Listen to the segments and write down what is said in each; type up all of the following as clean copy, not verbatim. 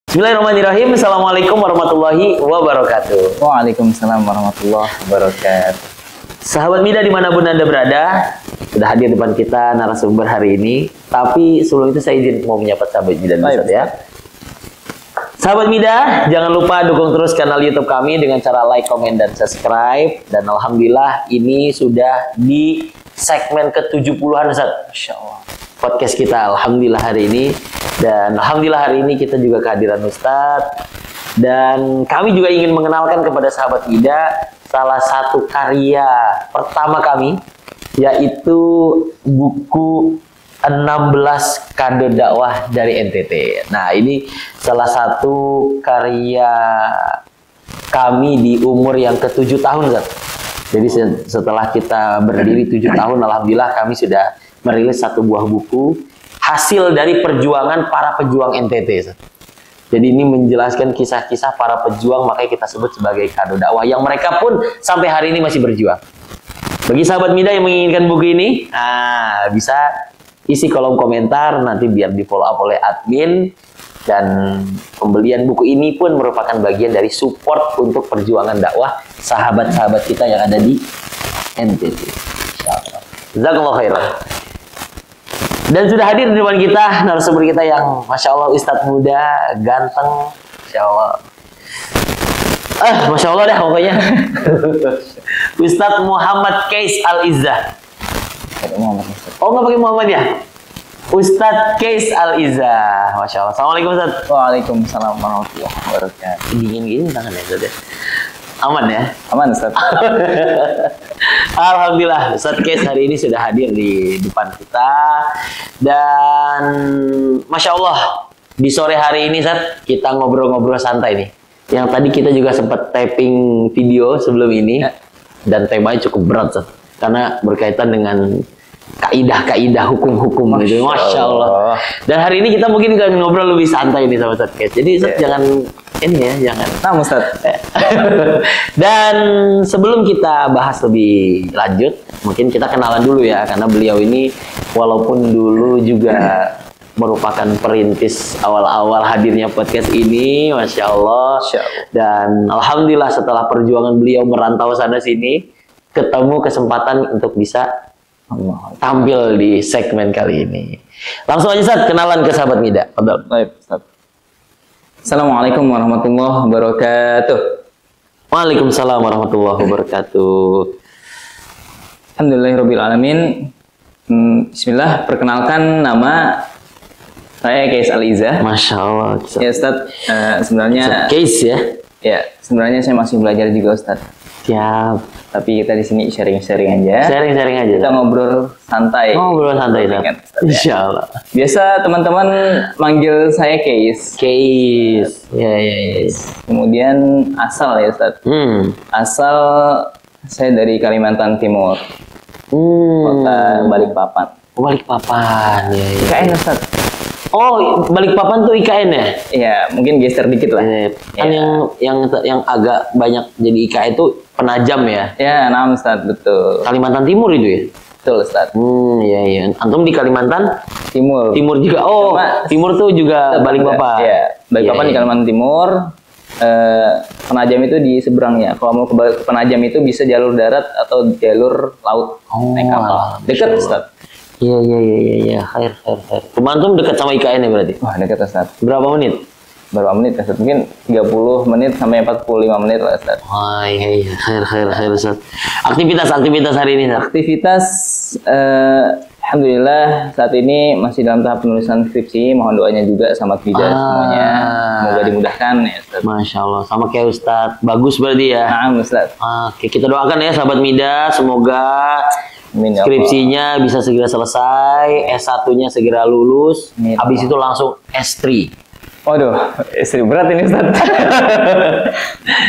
Bismillahirrahmanirrahim. Assalamualaikum warahmatullahi wabarakatuh. Waalaikumsalam warahmatullahi wabarakatuh. Sahabat Mida dimanapun Anda berada, sudah hadir depan kita narasumber hari ini. Tapi sebelum itu saya izin mau menyapa sahabat Mida dulu ya. Sahabat Mida, jangan lupa dukung terus kanal YouTube kami dengan cara like, komen, dan subscribe. Dan alhamdulillah ini sudah di segmen ke-70-an Ustaz. Masya Allah. Podcast kita alhamdulillah hari ini. Dan alhamdulillah hari ini kita juga kehadiran Ustadz. Dan kami juga ingin mengenalkan kepada sahabat Mida salah satu karya pertama kami, yaitu buku 16 Kado Dakwah dari NTT. Nah, ini salah satu karya kami di umur yang ke-7 tahun, Ustadz. Jadi setelah kita berdiri 7 tahun, alhamdulillah kami sudah merilis satu buah buku hasil dari perjuangan para pejuang NTT. Jadi ini menjelaskan kisah-kisah para pejuang, makanya kita sebut sebagai Kado Dakwah, yang mereka pun sampai hari ini masih berjuang. Bagi sahabat Mida yang menginginkan buku ini, bisa isi kolom komentar, nanti biar di follow up oleh admin. Dan pembelian buku ini pun merupakan bagian dari support untuk perjuangan dakwah sahabat-sahabat kita yang ada di NTT. Jazakallahu khairan. Dan sudah hadir di depan kita narasumber kita yang Masya Allah Ustadz muda, ganteng, Masya Allah. Masya Allah dah pokoknya. Ustadz Muhammad Qais Al-Izzah. Oh nggak pakai Muhammad ya? Ustadz Qais Al-Izzah. Masya Allah. Assalamualaikum Ustadz. Waalaikumsalam warahmatullahi wabarakatuh. Dingin gini tangan ya Ustadz ya? Aman ya? Aman Ustadz. Alhamdulillah Ustadz Qais hari ini sudah hadir di depan kita. Dan Masya Allah di sore hari ini Ustadz kita ngobrol-ngobrol santai nih. Yang tadi kita juga sempat taping video sebelum ini. Dan temanya cukup berat Ustadz, karena berkaitan dengan kaidah-kaidah hukum-hukum gitu. Masya Allah. Dan hari ini kita mungkin akan ngobrol lebih santai nih sama Ustadz Qais. Jadi Ustadz jangan ini ya, jangan. Nah Ustadz. Dan sebelum kita bahas lebih lanjut, mungkin kita kenalan dulu ya, karena beliau ini walaupun dulu juga merupakan perintis awal-awal hadirnya podcast ini, Masya Allah. Dan alhamdulillah setelah perjuangan beliau merantau sana sini, ketemu kesempatan untuk bisa tampil di segmen kali ini. Langsung aja Ustadz, kenalan ke sahabat Mida. Baik Ustadz. Assalamualaikum warahmatullahi wabarakatuh. Waalaikumsalam warahmatullahi wabarakatuh. Alhamdulillahirabbil alamin. Bismillah, perkenalkan nama saya Qais Al-Izzah. Masya Allah. Ya Ustadz, sebenarnya Qais ya? Ya, sebenarnya saya masih belajar juga Ustadz. Siap. Tapi kita di sini sharing-sharing aja. Sharing-sharing aja. Kita ngobrol santai. Ngobrol santai, Ustadz. Insya Allah. Biasa teman-teman manggil saya Qais. Qais. Ya. Kemudian asal ya Ustadz. Asal saya dari Kalimantan Timur. Kota Balikpapan. Balikpapan. Ya. IKN Ustadz. Oh, Balikpapan tuh IKN ya? Iya, mungkin geser dikit lah. Kan yang agak banyak jadi IKN itu Penajam ya? Ya, nama Ustadz, betul. Kalimantan Timur itu ya? Betul Ustadz. Iya. Antum di Kalimantan Timur. Timur juga. Oh, Timur tuh juga Balikpapan. Iya, Balikpapan di Kalimantan Timur. Penajam itu di seberangnya. Kalau mau ke Penajam itu bisa jalur darat atau jalur laut. Naik kapal. Dekat Ustadz. Iya. Khair. Rumah antum dekat sama IKN ya berarti? Wah, dekat Ustadz. Berapa menit? Berapa menit Ustadz? Mungkin 30 menit sampai 45 menit lah Ustadz. Wah, iya. Khair Ustadz. Aktivitas hari ini Ustadz? Aktivitas, alhamdulillah saat ini masih dalam tahap penulisan skripsi. Mohon doanya juga sama Vida semuanya. Semoga dimudahkan ya Ustadz. Masya Allah, sama kayak Ustadz. Bagus berarti ya? Nah Ustadz. Oke, kita doakan ya sahabat Mida, semoga skripsinya bisa segera selesai, S1-nya segera lulus, habis itu langsung S3. Waduh, S3 berat ini Ustadz.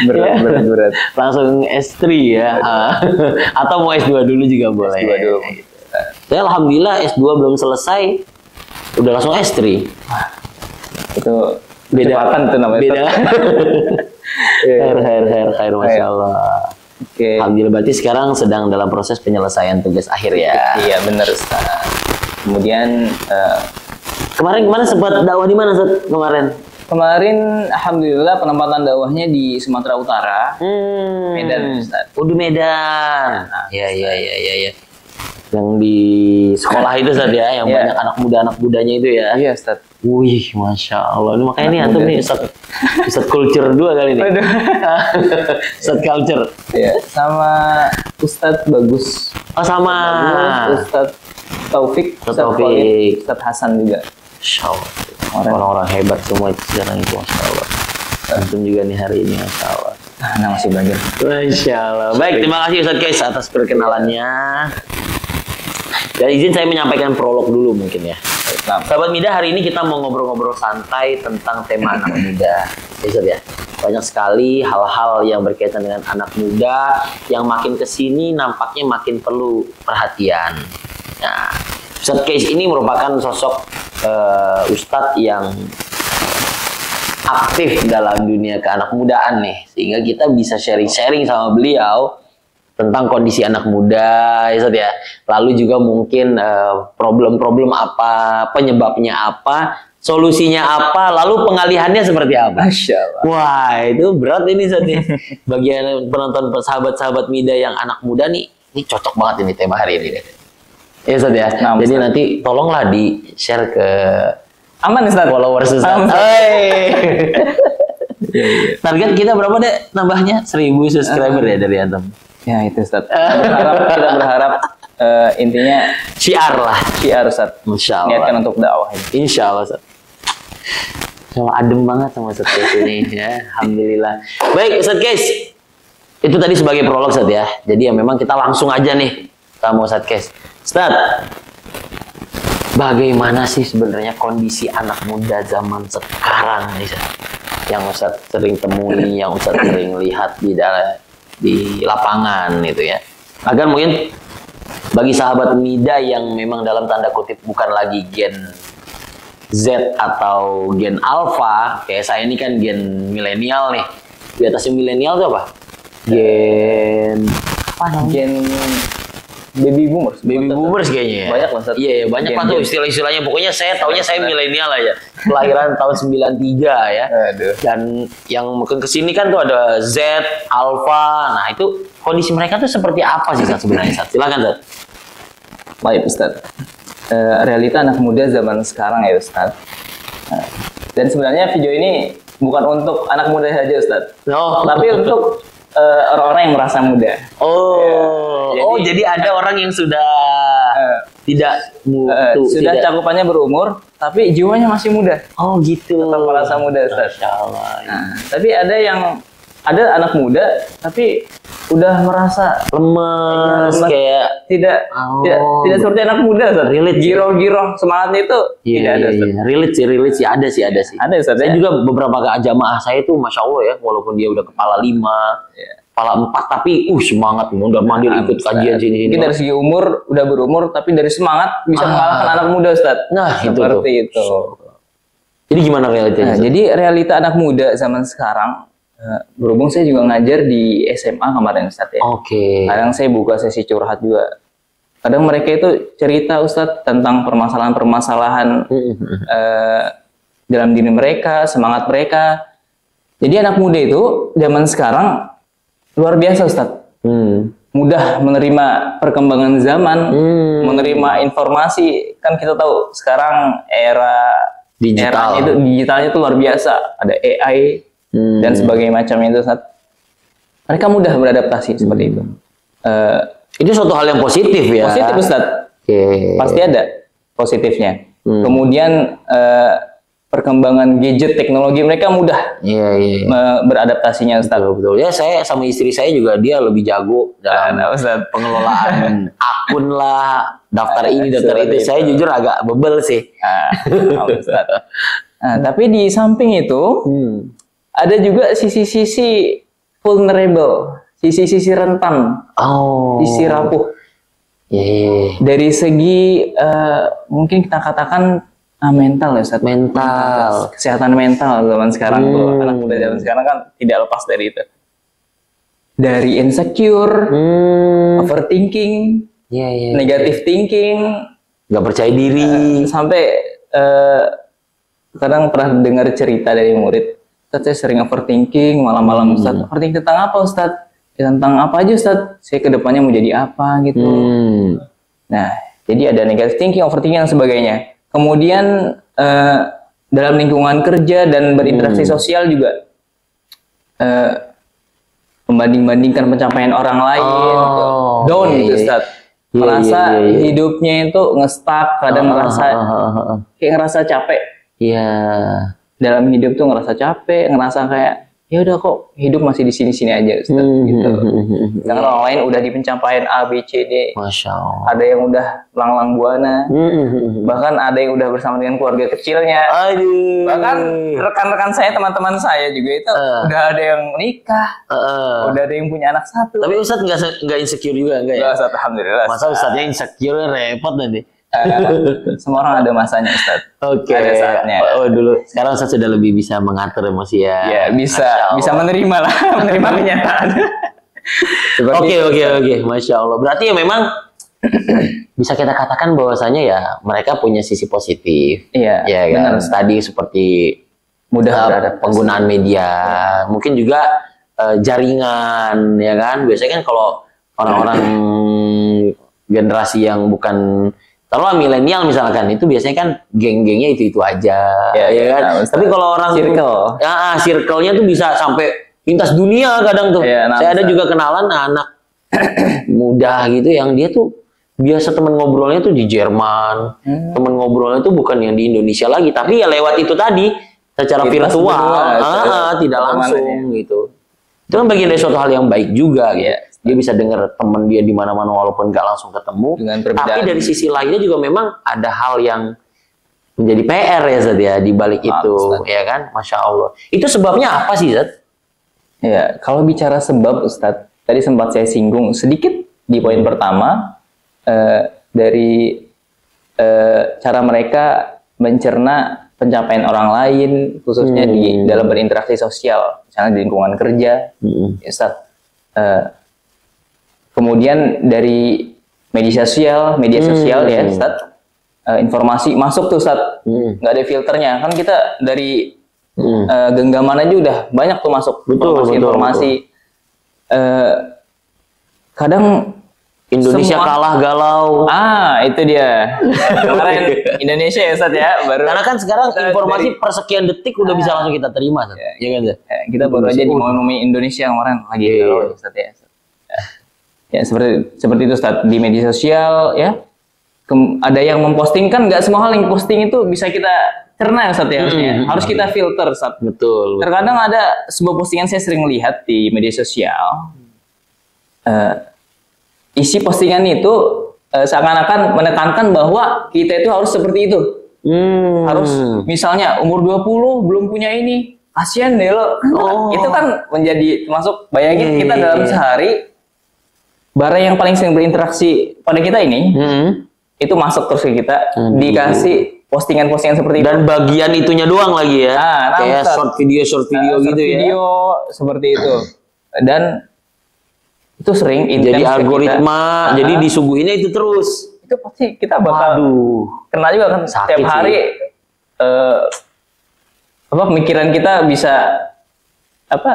berat. Langsung S3 ya. Atau mau S2 dulu juga boleh. S2 dulu. Saya alhamdulillah S2 belum selesai, udah langsung S3. Itu kecepatan tuh namanya. Beda. Khair, Masya Allah. Oke. Alhamdulillah, berarti sekarang sedang dalam proses penyelesaian tugas akhir ya. Iya benar Ustaz. Kemudian kemarin sempat dakwah di mana Ustaz kemarin? Kemarin alhamdulillah penempatan dakwahnya di Sumatera Utara. Medan, Ustaz. Oh, di Medan. Iya. Yang di sekolah itu Ustaz ya, yang banyak anak mudanya itu ya. Iya, Ustaz. Wih, Masya Allah. Ini makanya nih antum nih Ustaz culture 2 kali nih. Ustaz culture. Iya, sama Ustaz Bagus. Oh, sama. Ustaz Taufik, Ustaz Taufik. Ustaz Hasan juga. Masya Allah. Orang-orang hebat semua itu sekarang itu, Masya Allah. Antum juga nih hari ini, Masya Allah. Nah, masih belajar. Masya Allah. Baik, terima kasih Ustaz Kais atas perkenalannya. Dan izin saya menyampaikan prolog dulu mungkin ya. Sahabat Mida, hari ini kita mau ngobrol-ngobrol santai tentang tema anak muda. Ustaz ya. Banyak sekali hal-hal yang berkaitan dengan anak muda yang makin kesini nampaknya makin perlu perhatian. Nah, Ustaz Kais ini merupakan sosok Ustadz yang aktif dalam dunia keanak mudaan nih, sehingga kita bisa sharing-sharing sama beliau tentang kondisi anak muda, ya Ustadz ya. Lalu juga mungkin problem-problem apa, penyebabnya apa, solusinya apa, lalu pengalihannya seperti apa. Masya Allah. Wah, itu berat ini Ustadz nih. Bagian penonton sahabat-sahabat Mida yang anak muda nih, ini cocok banget ini tema hari ini. Ya Ustadz ya. Nah, jadi nanti tolonglah di-share ke aman Ustadz. Followers Ustadz. Target kita berapa deh nambahnya? 1000 subscriber ya dari Antum. Ya itu Ustadz. Kita berharap intinya syiar lah. Syiar Ustadz. Insya Allah. Niatkan untuk dakwah. Insya Allah Ustadz. Sama adem banget sama Ustadz Kais ini ya. Alhamdulillah. Baik Ustadz Kais. Itu tadi sebagai prolog Ustadz ya. Jadi ya memang kita langsung aja nih sama Ustadz Kais. Ustadz, bagaimana sih sebenarnya kondisi anak muda zaman sekarang nih Ustadz? Yang Ustadz sering temui, yang Ustadz sering lihat di lapangan gitu ya. Agar mungkin bagi sahabat Mida yang memang dalam tanda kutip bukan lagi gen Z atau gen Alpha, kayak saya ini kan gen milenial nih. Di atasnya milenial itu apa? Gen apa namanya? Gen baby boomers. Baby boomers kayaknya ya. Banyak lah Ustadz. Iya, banyak lah tuh istilah-istilahnya. Pokoknya saya taunya saya milenial aja. Kelahiran tahun 93 ya. Aduh. Dan yang mungkin kesini kan tuh ada Z, Alpha. Nah, itu kondisi mereka tuh seperti apa sih Ustadz sebenarnya Ustadz? Silakan Ustadz. Baik Ustadz. Realita anak muda zaman sekarang ya Ustadz. Dan sebenarnya video ini bukan untuk anak muda saja Ustadz. Oh. Tapi untuk orang-orang yang merasa muda. Jadi ada orang yang sudah tidak sudah cakupannya berumur, tapi jiwanya masih muda. Oh gitu. Tetap merasa muda, Ustaz. Masya Allah. Nah, tapi ada anak muda, tapi udah merasa lemes kayak tidak seperti anak muda, Ustaz. Relate, giro-giro semangatnya itu tidak ada, Ustaz. Relate sih ada sih. Ada, Ustaz. Saya juga beberapa jamaah saya itu Masya Allah ya, walaupun dia udah kepala 5, kepala 4, tapi semangat, mondar mandir ikut kajian sini. Mungkin dari segi umur udah berumur, tapi dari semangat bisa mengalahkan anak muda, Ustaz. Nah, seperti itu. Jadi gimana realitanya? Nah, jadi realita anak muda zaman sekarang, berhubung saya juga ngajar di SMA kemarin, Ustaz ya. Oke. Kadang saya buka sesi curhat juga. Kadang mereka itu cerita, Ustaz, tentang permasalahan-permasalahan dalam diri mereka, semangat mereka. Jadi anak muda itu zaman sekarang luar biasa, Ustaz. Mudah menerima perkembangan zaman, menerima informasi. Kan kita tahu sekarang digitalnya itu luar biasa. Ada AI dan sebagainya macamnya itu, Ustaz. Mereka mudah beradaptasi seperti itu. Itu suatu hal yang positif ya. Positif, Ustaz. Pasti ada positifnya. Kemudian perkembangan gadget teknologi mereka mudah beradaptasinya, Ustaz. Betul. Ya, saya sama istri saya juga dia lebih jago dalam pengelolaan akun lah, daftar ini, daftar itu. Saya jujur agak bebel sih. Ustaz. Nah, tapi di samping itu ada juga sisi-sisi vulnerable, sisi-sisi rentan, sisi rapuh. Dari segi mungkin kita katakan mental ya, Ustaz. Mental. Kesehatan mental zaman sekarang tuh, anak muda zaman sekarang kan tidak lepas dari itu. Dari insecure, overthinking, negative thinking, nggak percaya diri, sampai kadang pernah dengar cerita dari murid, Ustaz saya sering overthinking malam-malam. Ustaz, overthinking tentang apa Ustaz? Ya, tentang apa aja Ustaz? Saya kedepannya mau jadi apa gitu. Nah, jadi ada negative thinking, overthinking dan sebagainya. Kemudian dalam lingkungan kerja dan berinteraksi sosial juga membanding-bandingkan pencapaian orang lain, down gitu Ustaz. Merasa hidupnya itu nge-stuck, kadang kayak ngerasa capek. Iya. Dalam hidup tuh ngerasa capek, ngerasa kayak ya udah kok hidup masih di sini-sini aja Ustaz, gitu. Sedangkan orang lain udah di pencapaian A, B, C, D. Masya Allah. Ada yang udah lang-lang buana. Bahkan ada yang udah bersama dengan keluarga kecilnya. Aduh. Bahkan rekan-rekan saya, teman-teman saya juga itu udah ada yang nikah. Udah ada yang punya anak satu. Tapi Ustadz nggak insecure juga enggak ya? Enggak, Ustaz, alhamdulillah. Masa Ustadznya insecure repot nanti. Semua orang ada masanya Ustaz. Oke. Ada saatnya. Oh dulu. Sekarang Ustadz sudah lebih bisa mengatur emosi ya. Ya bisa menerima lah, menerima kenyataan. Oke. Masya Allah. Berarti ya memang bisa kita katakan bahwasanya ya mereka punya sisi positif. Iya. Ya kan. Tadi seperti mudah penggunaan media, mungkin juga jaringan, ya kan. Biasanya kan kalau orang-orang generasi yang bukan terlalu milenial misalkan, itu biasanya kan geng-gengnya itu aja, ya kan. Tapi kalau orang circle-nya tuh bisa sampai lintas dunia kadang tuh. Saya ada juga kenalan anak muda gitu yang dia tuh biasa teman ngobrolnya tuh di Jerman, teman ngobrolnya tuh bukan yang di Indonesia lagi, tapi ya lewat itu tadi secara virtual, tidak langsung gitu. Itu kan bagian dari suatu hal yang baik juga gitu. Dia bisa dengar teman dia di mana-mana walaupun nggak langsung ketemu. Tapi dari sisi lainnya juga memang ada hal yang menjadi PR ya Zat ya di balik itu, ya kan? Masya Allah. Itu sebabnya apa sih Zat? Ya, kalau bicara sebab Ustadz, tadi sempat saya singgung sedikit di poin pertama dari cara mereka mencerna pencapaian orang lain, khususnya di dalam berinteraksi sosial, misalnya di lingkungan kerja, ya Ustadz. Kemudian dari media sosial ya Ustaz, informasi masuk tuh Ustaz, nggak ada filternya, kan kita dari genggaman aja udah banyak tuh masuk informasi. Kadang Indonesia kalah galau. Itu dia. Kemarin Indonesia ya Ustaz ya, baru. Karena kan sekarang informasi per sekian detik udah bisa langsung kita terima Ustaz. Ya kan Ustaz? Kita baru aja di momen Indonesia kemarin lagi galau Ustaz ya. Ya seperti itu Ustaz, di media sosial ya. Ada yang memposting, kan nggak semua hal yang posting itu bisa kita cerna Ustaz ya, harus kita filter Ustaz. Betul. Terkadang ada sebuah postingan saya sering lihat di media sosial, isi postingan itu seakan-akan menekankan bahwa kita itu harus seperti itu. Harus misalnya umur 20 belum punya ini, kasihan deh lo. Itu kan menjadi termasuk, bayangin kita dalam sehari barang yang paling sering berinteraksi pada kita ini itu masuk terus ke kita, dikasih postingan-postingan seperti itu. Dan bagian itunya doang lagi ya. Kayak short video gitu video seperti itu. Dan itu sering jadi algoritma, jadi disuguhinnya itu terus. Itu pasti kita bakal kena juga kan. Setiap hari pemikiran kita bisa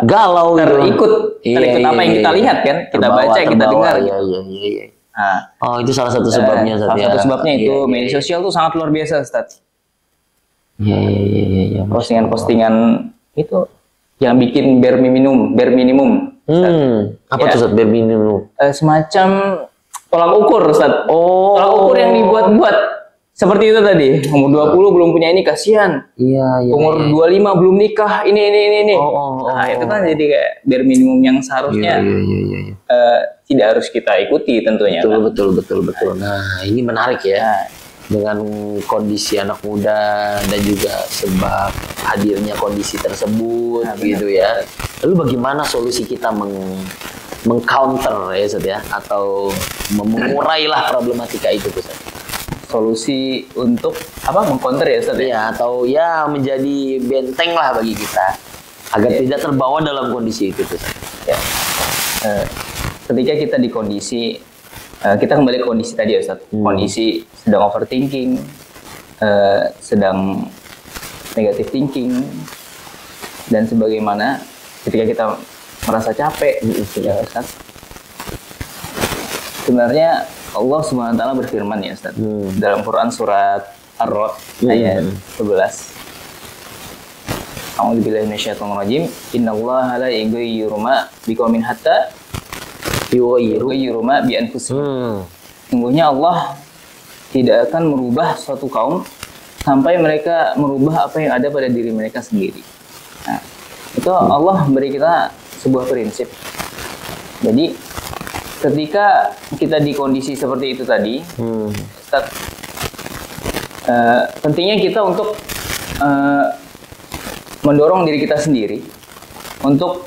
galau terikut apa yang kita lihat kan, kita baca, kita dengar. Itu salah satu sebabnya Salah satu sebabnya itu media sosial tuh sangat luar biasa Ustaz. Postingan-postingan itu yang bikin bare minimum. Apa tuh Ustaz bare minimum? Semacam tolak ukur Ustaz. Tolak ukur yang dibuat-buat. Seperti itu tadi, umur 20 belum punya ini, kasihan. Umur 25 belum nikah, ini. Itu kan jadi kayak bare minimum yang seharusnya tidak harus kita ikuti tentunya. Betul. Nah, ini menarik ya. Dengan kondisi anak muda dan juga sebab hadirnya kondisi tersebut gitu ya. Lalu bagaimana solusi kita meng-counter ya Ustaz ya, atau mengurailah problematika itu Ustaz? Solusi untuk mengcounter ya Ustaz ya? Atau ya menjadi benteng lah bagi kita agar tidak terbawa dalam kondisi itu Ustaz. Ketika kita di kondisi kita kembali ke kondisi tadi ya Ustaz, kondisi sedang overthinking, sedang negative thinking, dan sebagaimana ketika kita merasa capek, ya Ustaz. Sebenarnya Allah Subhanahu wa taala berfirman ya Ustaz, dalam Quran surat Ar-Ra'd ayat 11. A'udzubillahi minasyaitonir rajim. Innallaha la yughayyiru ma biqaumin hatta yughayyiru ma bi anfusihim. Sungguhnya Allah tidak akan merubah suatu kaum sampai mereka merubah apa yang ada pada diri mereka sendiri. Nah, itu Allah beri kita sebuah prinsip. Jadi ketika kita di kondisi seperti itu tadi, Ustaz, pentingnya kita untuk mendorong diri kita sendiri untuk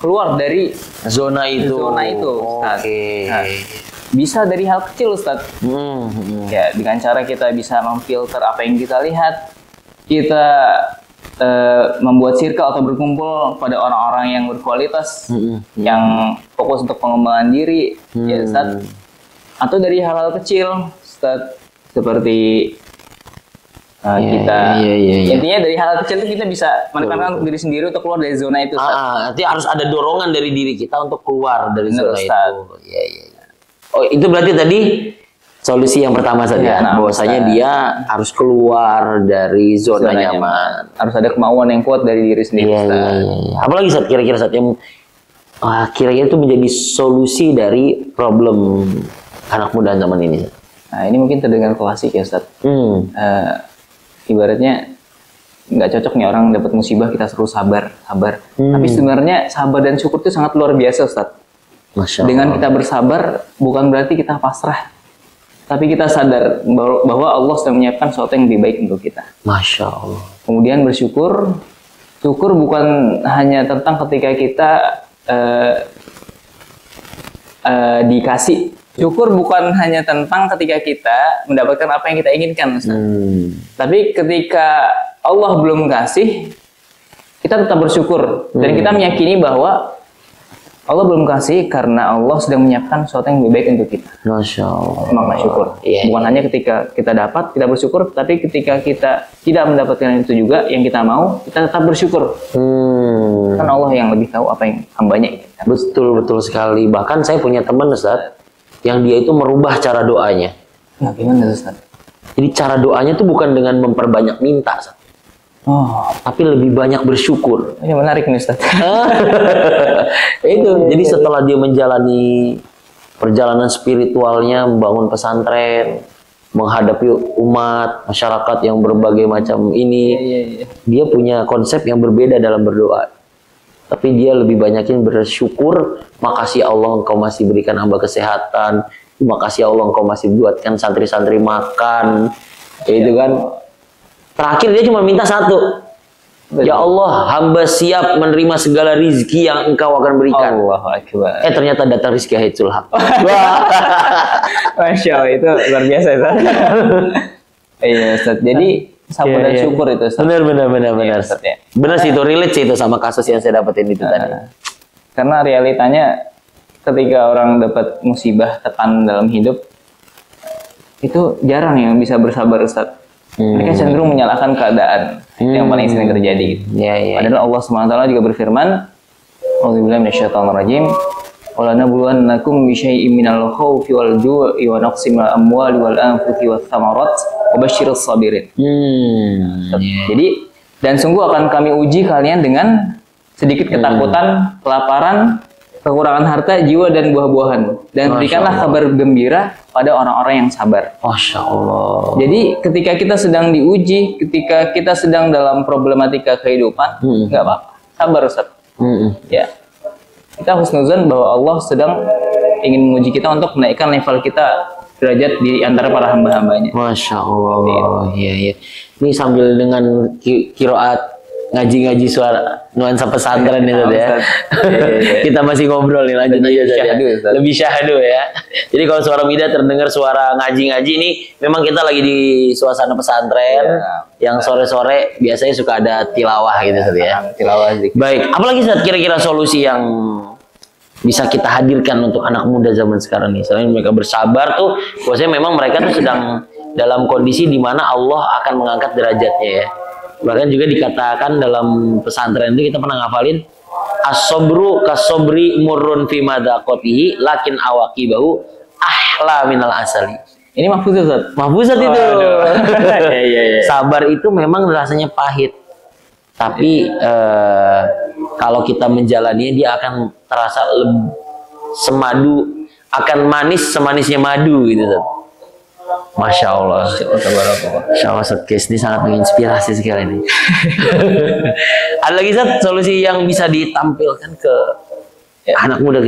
keluar dari zona itu. Ustaz. Nah, bisa dari hal kecil, Ustaz. Ya, dengan cara kita bisa memfilter apa yang kita lihat, kita membuat circle atau berkumpul pada orang-orang yang berkualitas, yang fokus untuk pengembangan diri, ya Ustaz. Atau dari hal-hal kecil, Ustaz, seperti kita, intinya dari hal kecil itu kita bisa menekankan diri sendiri untuk keluar dari zona itu. Nanti harus ada dorongan dari diri kita untuk keluar dari zona itu. Oh, itu berarti tadi solusi yang pertama saja, bahwasanya dia harus keluar dari zona nyaman. Harus ada kemauan yang kuat dari diri sendiri. Apalagi saat kira-kira saat yang kira-kira itu menjadi solusi dari problem anak muda zaman ini. Nah, ini mungkin terdengar klasik ya, Ustaz. Ibaratnya nggak cocok nih orang dapat musibah kita suruh sabar. Tapi sebenarnya sabar dan syukur itu sangat luar biasa, Ustaz. Masya Allah. Dengan kita bersabar bukan berarti kita pasrah, tapi kita sadar bahwa Allah sudah menyiapkan sesuatu yang lebih baik untuk kita. Masya Allah. Kemudian bersyukur. Syukur bukan hanya tentang ketika kita dikasih. Syukur bukan hanya tentang ketika kita mendapatkan apa yang kita inginkan, Ustaz. Tapi ketika Allah belum kasih, kita tetap bersyukur. Dan kita meyakini bahwa Allah belum kasih karena Allah sedang menyiapkan sesuatu yang lebih baik untuk kita. Masya Allah. Makna syukur. Bukan hanya ketika kita dapat, kita bersyukur. Tapi ketika kita tidak mendapatkan itu juga, yang kita mau, kita tetap bersyukur. Kan Allah yang lebih tahu apa yang hambanya inginkan. Betul sekali. Bahkan saya punya teman, Ustaz, yang dia itu merubah cara doanya. Nah, gimana, Ustaz? Jadi cara doanya itu bukan dengan memperbanyak minta, Ustaz. Tapi lebih banyak bersyukur. Ini menarik nih, Ustaz. Jadi setelah dia menjalani perjalanan spiritualnya, membangun pesantren, menghadapi umat, masyarakat yang berbagai macam ini, dia punya konsep yang berbeda dalam berdoa. Tapi dia lebih banyakin bersyukur, makasih Allah engkau masih berikan hamba kesehatan, makasih Allah engkau masih buatkan santri-santri makan, itu kan. Terakhir dia cuma minta satu, ya Allah, hamba siap menerima segala rizki yang engkau akan berikan. Allahu Akbar. Ternyata datang rizki Haidul Haq. Masya Allah, itu luar biasa, Ustaz. Iya, Ustaz. Jadi sabar dan syukur itu, Ustaz. Benar. Ya, Ustaz, ya. Benar sih, itu relate sih itu sama kasus yang saya dapetin itu tadi. Karena realitanya ketika orang dapat musibah, tekan dalam hidup, itu jarang yang bisa bersabar, Ustaz. Mereka cenderung menyalahkan keadaan. Itu yang paling sering terjadi. Gitu. Padahal Allah SWT juga berfirman, A'udzubillahi minasyaitonirrajim, wa lanabluwannakum bisyai'im minal khaufi wal ju'i wa naqsim minal amwali wal anfusi wath thamarat wa basyirus sabirin. Jadi, dan sungguh akan kami uji kalian dengan sedikit ketakutan, kelaparan, kekurangan harta, jiwa dan buah-buahan. Dan berikanlah kabar gembira pada orang-orang yang sabar. Masya Allah. Jadi ketika kita sedang diuji, ketika kita sedang dalam problematika kehidupan, nggak apa-apa, sabar, Ustaz. Ya, kita husnuzan bahwa Allah sedang ingin menguji kita untuk menaikkan level kita derajat di antara para hamba-hambanya. Masya Allah. Iya. Ini sambil dengan kiroat ngaji-ngaji suara nuansa pesantren itu ya. Kita masih ngobrol nih, lanjut aja. Lebih syahdu ya. Jadi kalau suara Mida terdengar suara ngaji-ngaji ini, memang kita lagi di suasana pesantren yang sore-sore biasanya suka ada tilawah gitu ya. Tilawah. Baik, apalagi saat kira-kira solusi yang bisa kita hadirkan untuk anak muda zaman sekarang nih. Selain mereka bersabar tuh, biasanya memang mereka tuh sedang dalam kondisi di mana Allah akan mengangkat derajatnya ya. Bahkan juga dikatakan dalam pesantren itu kita pernah ngafalin as-sobru kas-sobri murrun fi madaqatihi lakin awaqibahu ahla minal asali. Ini mahfuz Ustaz. Mahfuzat itu. Iya. Sabar itu memang rasanya pahit. Tapi kalau kita menjalaninya dia akan terasa semadu, akan manis semanisnya madu gitu. Masya Allah. Masya Allah, Kes ini sangat menginspirasi sekali ini. Ada lagi Ustaz solusi yang bisa ditampilkan ke anak muda?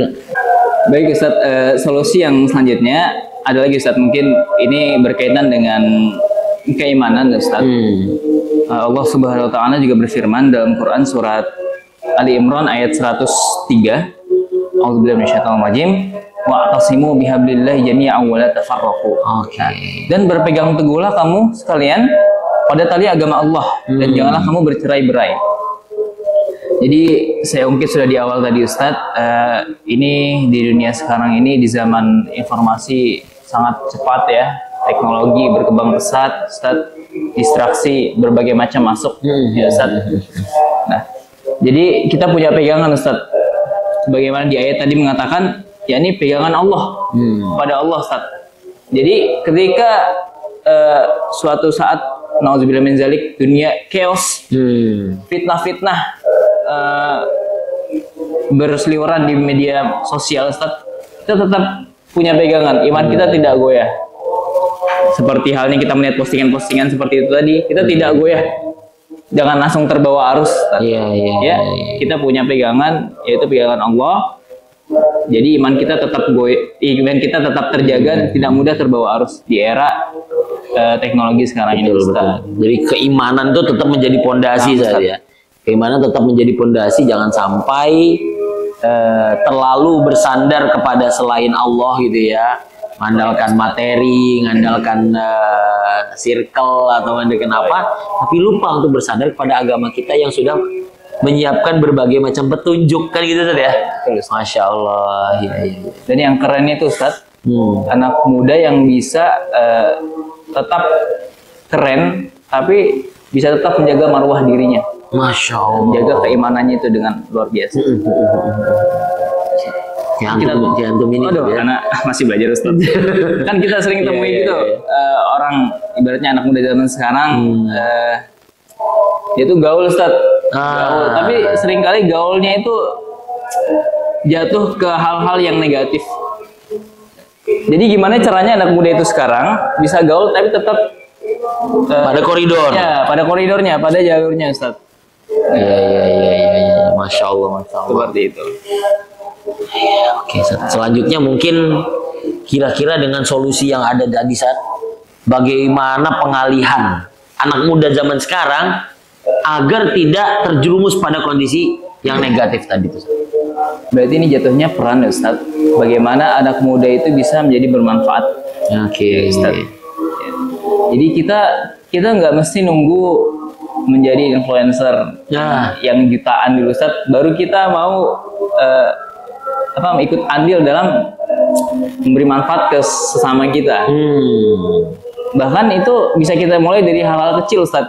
Baik Ustaz, solusi yang selanjutnya ada lagi Ustaz, mungkin ini berkaitan dengan keimanan Ustaz. Allah Subhanahu wa taala juga berfirman dalam Quran surat Ali Imran ayat 103. A'udzubillahi minasyaitonir rajim. Wa'tasimu bihablillahi jami'an wa la tafarraqu. Dan berpegang teguhlah kamu sekalian pada tali agama Allah dan janganlah kamu bercerai-berai. Jadi saya ungkit sudah di awal tadi Ustadz, ini di dunia sekarang ini di zaman informasi sangat cepat ya, teknologi berkembang pesat, Ustadz, distraksi berbagai macam masuk ya Ustadz. Nah, jadi kita punya pegangan Ustadz, bagaimana di ayat tadi mengatakan, ya ini pegangan Allah pada Allah Ustadz. Jadi ketika suatu saat nauzubillah min zalik dunia chaos, fitnah-fitnah berseliweran di media sosial Ustaz, kita tetap punya pegangan, iman kita tidak goyah. Seperti halnya kita melihat postingan-postingan seperti itu tadi, kita tidak goyah. Jangan langsung terbawa arus. Iya. Kita punya pegangan, yaitu pegangan Allah. Jadi iman kita tetap terjaga dan tidak mudah terbawa arus di era teknologi sekarang ini Ustaz. Jadi keimanan itu tetap menjadi pondasi saja. Keimanan tetap menjadi pondasi, jangan sampai terlalu bersandar kepada selain Allah gitu ya, mengandalkan materi, mengandalkan circle atau mengandalkan apa, tapi lupa untuk bersandar kepada agama kita yang sudah menyiapkan berbagai macam petunjuk kan gitu Ustaz ya. Masya Allah. Ya. Dan yang keren itu Ustaz, anak muda yang bisa tetap keren tapi bisa tetap menjaga marwah dirinya. Masya Allah. Menjaga keimanannya itu dengan luar biasa. Jantung ini ya. Karena masih belajar Ustaz. Kan kita sering temui gitu orang ibaratnya anak muda zaman sekarang dia tuh gaul Ustaz. Gaul, tapi seringkali gaulnya itu jatuh ke hal-hal yang negatif. Jadi gimana caranya anak muda itu sekarang bisa gaul tapi tetap pada koridor. Ya, pada koridornya, pada jalurnya Ustaz. Iya. Masya Allah. Seperti itu. Oke, selanjutnya mungkin kira-kira dengan solusi yang ada tadi saat bagaimana pengalihan anak muda zaman sekarang agar tidak terjerumus pada kondisi yang negatif tadi itu. Berarti ini jatuhnya peran Ustaz. Bagaimana anak muda itu bisa menjadi bermanfaat. Oke. Ustaz. Jadi kita nggak mesti nunggu menjadi influencer yang jutaan dulu Ustaz, baru kita mau ikut andil dalam memberi manfaat ke sesama kita. Bahkan itu bisa kita mulai dari hal-hal kecil Ustaz.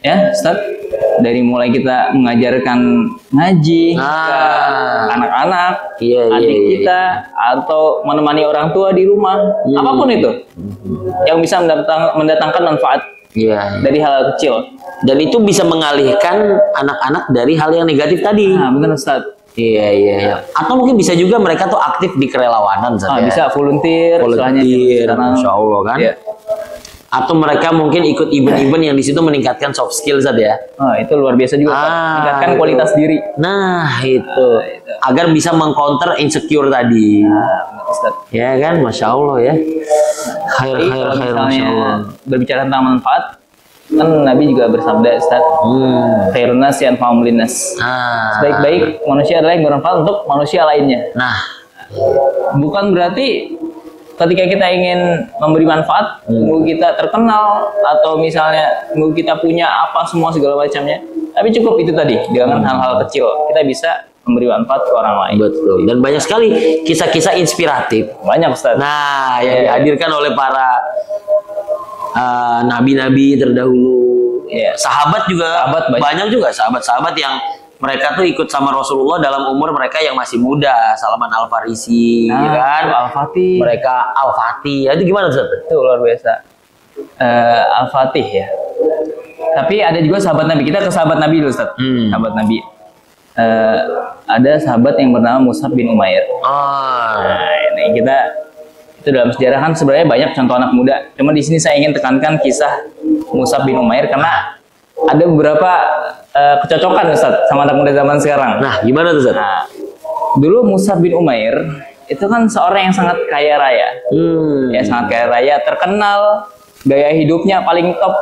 Ya Ustaz, dari mulai kita mengajarkan ngaji ke anak-anak, adik kita, atau menemani orang tua di rumah, apapun itu yang bisa mendatangkan manfaat dari hal kecil. Dan itu bisa mengalihkan anak-anak dari hal yang negatif tadi. Benar Ustaz. Iya. Atau mungkin bisa juga mereka tuh aktif di kerelawanan saja. Bisa volunteer, Masya Allah kan. Iya. Atau mereka mungkin ikut event-event yang di situ meningkatkan soft skill saja ya. Itu luar biasa juga, meningkatkan kualitas diri. Nah, itu. Agar bisa mengcounter insecure tadi. Ya kan, Masya Allah ya. Khair, Masya Allah. Berbicara tentang manfaat, kan Nabi juga bersabda Ustaz, khairun nasi anfa'uhum linnas. Sebaik-baik manusia adalah yang bermanfaat untuk manusia lainnya. Bukan berarti ketika kita ingin memberi manfaat, nunggu kita terkenal atau misalnya nunggu kita punya apa semua segala macamnya. Tapi cukup itu tadi, dengan hal-hal kecil kita bisa memberi manfaat ke orang lain. Betul. Dan banyak sekali kisah-kisah inspiratif. Banyak Ustaz. Nah, yang dihadirkan oleh para nabi-nabi terdahulu. Iya. Sahabat juga Sahabat banyak juga sahabat-sahabat yang mereka tuh ikut sama Rasulullah dalam umur mereka yang masih muda. Salman Al-Farisi, ya kan? Al-Fatih. Mereka Al-Fatih. Itu gimana Ustaz? Itu luar biasa. Al-Fatih ya. Tapi ada juga sahabat Nabi. Kita ke sahabat Nabi dulu, Ustaz. Sahabat Nabi. Ada sahabat yang bernama Mus'ab bin Umair. Nah, ini kita itu dalam sejarah kan sebenarnya banyak contoh anak muda. Cuma di sini saya ingin tekankan kisah Mus'ab bin Umair karena ada beberapa kecocokan Ustaz sama anak muda zaman sekarang. Nah, gimana tuh Ustaz? Nah, dulu Mus'ab bin Umair itu kan seorang yang sangat kaya raya. Ya, sangat kaya raya, terkenal, gaya hidupnya paling top.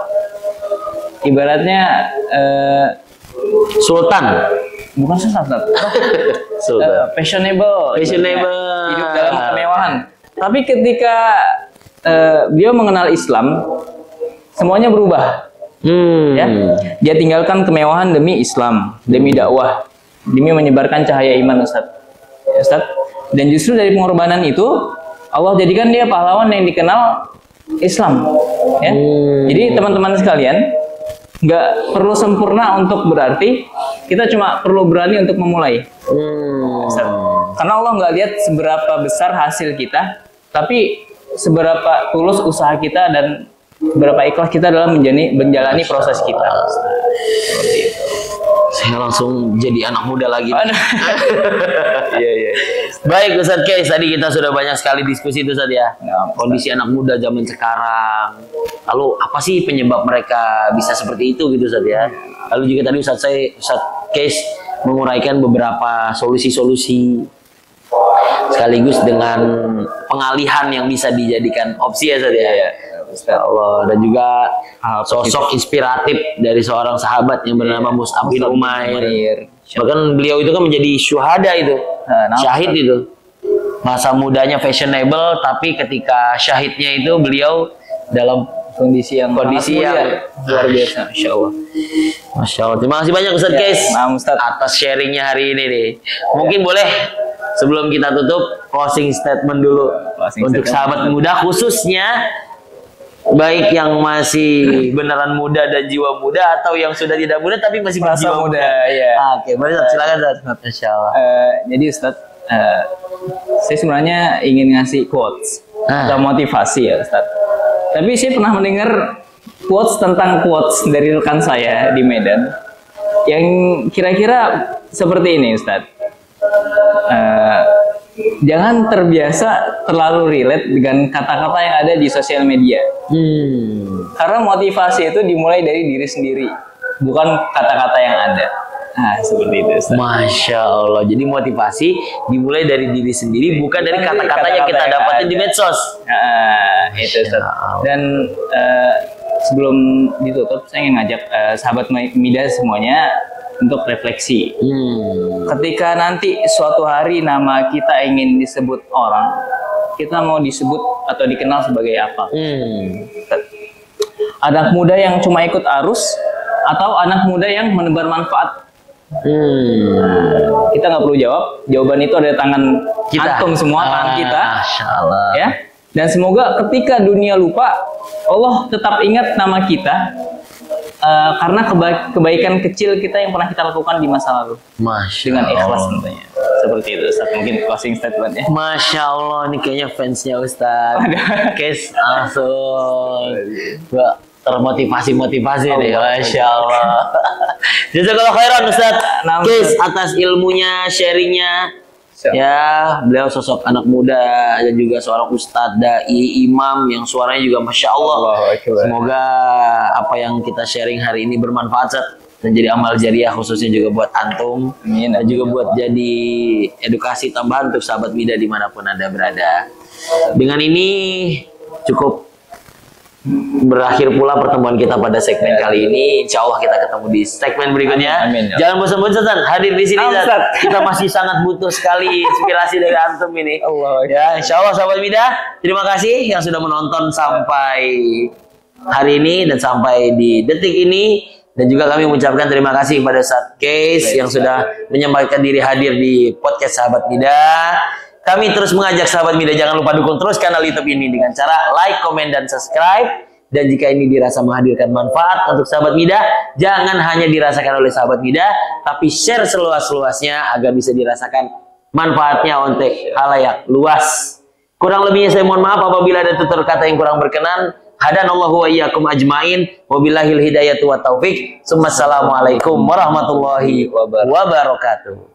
Ibaratnya Sultan. bukan Sultan. Sultan. Fashionable. Hidup dalam kemewahan. Tapi ketika beliau mengenal Islam, semuanya berubah. Ya, dia tinggalkan kemewahan demi Islam, demi dakwah, demi menyebarkan cahaya iman, Ustaz. Ya, Ustaz. Dan justru dari pengorbanan itu, Allah jadikan dia pahlawan yang dikenal Islam. Ya. Jadi teman-teman sekalian, nggak perlu sempurna untuk berarti kita cuma perlu berani untuk memulai. Ustaz. Karena Allah nggak lihat seberapa besar hasil kita, tapi seberapa tulus usaha kita dan berapa ikhlas kita dalam menjalani proses kita. Seperti itu. Saya langsung jadi anak muda lagi. Iya. Baik Ustaz Keis, tadi kita sudah banyak sekali diskusi itu Ustaz ya. Kondisi anak muda zaman sekarang. Lalu apa sih penyebab mereka bisa seperti itu gitu Ustaz ya. Lalu juga tadi Ustaz Keis menguraikan beberapa solusi-solusi sekaligus dengan pengalihan yang bisa dijadikan opsi ya Ustaz ya. Insya Allah. Dan juga sosok inspiratif dari seorang sahabat yang bernama Mus'ab bin Umair. Bahkan beliau itu kan menjadi syuhada itu, syahid itu. Masa mudanya fashionable, tapi ketika syahidnya itu beliau dalam kondisi yang luar biasa. Masya Allah. Masya Allah. Terima kasih banyak Ustaz Keis atas sharingnya hari ini nih. Mungkin boleh sebelum kita tutup closing statement dulu untuk sahabat muda khususnya. Baik yang masih beneran muda dan jiwa muda atau yang sudah tidak muda tapi masih berjiwa muda. Ya. Oke, boleh silakan Ustaz. Masya Allah. Jadi Ustaz, saya sebenarnya ingin ngasih quotes atau motivasi ya Ustaz. Tapi saya pernah mendengar quotes dari rekan saya di Medan yang kira-kira seperti ini Ustaz. Jangan terbiasa terlalu relate dengan kata-kata yang ada di sosial media. Karena motivasi itu dimulai dari diri sendiri, bukan kata-kata yang ada. Nah, seperti itu Ustaz. Masya Allah. Jadi motivasi dimulai dari diri sendiri, bukan dari kata-kata yang kita dapatin di medsos. Itu Ustaz. Dan sebelum ditutup, saya ingin ngajak sahabat Mida semuanya untuk refleksi. Ketika nanti suatu hari nama kita ingin disebut orang, kita mau disebut atau dikenal sebagai apa? Anak muda yang cuma ikut arus atau anak muda yang menebar manfaat? Kita nggak perlu jawab. Jawaban itu ada di tangan antum semua, tangan kita. Masya Allah. Ya. Dan semoga ketika dunia lupa, Allah tetap ingat nama kita. Karena kebaikan kecil kita yang pernah kita lakukan di masa lalu. Dengan ikhlas tentunya. Seperti itu Ustaz, mungkin closing statement-nya. Masya Allah, ini kayaknya fansnya Ustaz Keis langsung termotivasi nih. Masya Allah. Jazakallah khairan Ustaz Keis atas ilmunya, sharingnya. Ya, beliau sosok anak muda dan juga seorang ustadz, dai, imam yang suaranya juga Masya Allah. Semoga apa yang kita sharing hari ini bermanfaat dan jadi amal jariah khususnya juga buat antum. Dan juga buat jadi edukasi tambahan untuk sahabat Mida dimanapun Anda berada. Dengan ini cukup berakhir pula pertemuan kita pada segmen kali ini. Insya Allah kita ketemu di segmen berikutnya. Jangan bosan-bosan hadir di sini. Kita masih sangat butuh sekali inspirasi dari antum ini. Ya, Insya Allah sahabat Mida, terima kasih yang sudah menonton sampai hari ini dan sampai di detik ini. Dan juga kami mengucapkan terima kasih kepada Ustaz Keis yang sudah menyempatkan diri hadir di podcast sahabat Mida. Kami terus mengajak sahabat Mida jangan lupa dukung terus kanal YouTube ini dengan cara like, komen, dan subscribe. Dan jika ini dirasa menghadirkan manfaat untuk sahabat Midah, jangan hanya dirasakan oleh sahabat Midah, tapi share seluas-luasnya agar bisa dirasakan manfaatnya untuk halayak luas. Kurang lebihnya saya mohon maaf apabila ada tutur kata yang kurang berkenan. Hadanallahu wa iyyakum ajmain. Wabillahil hidayatu wat taufik. Assalamualaikum warahmatullahi wabarakatuh.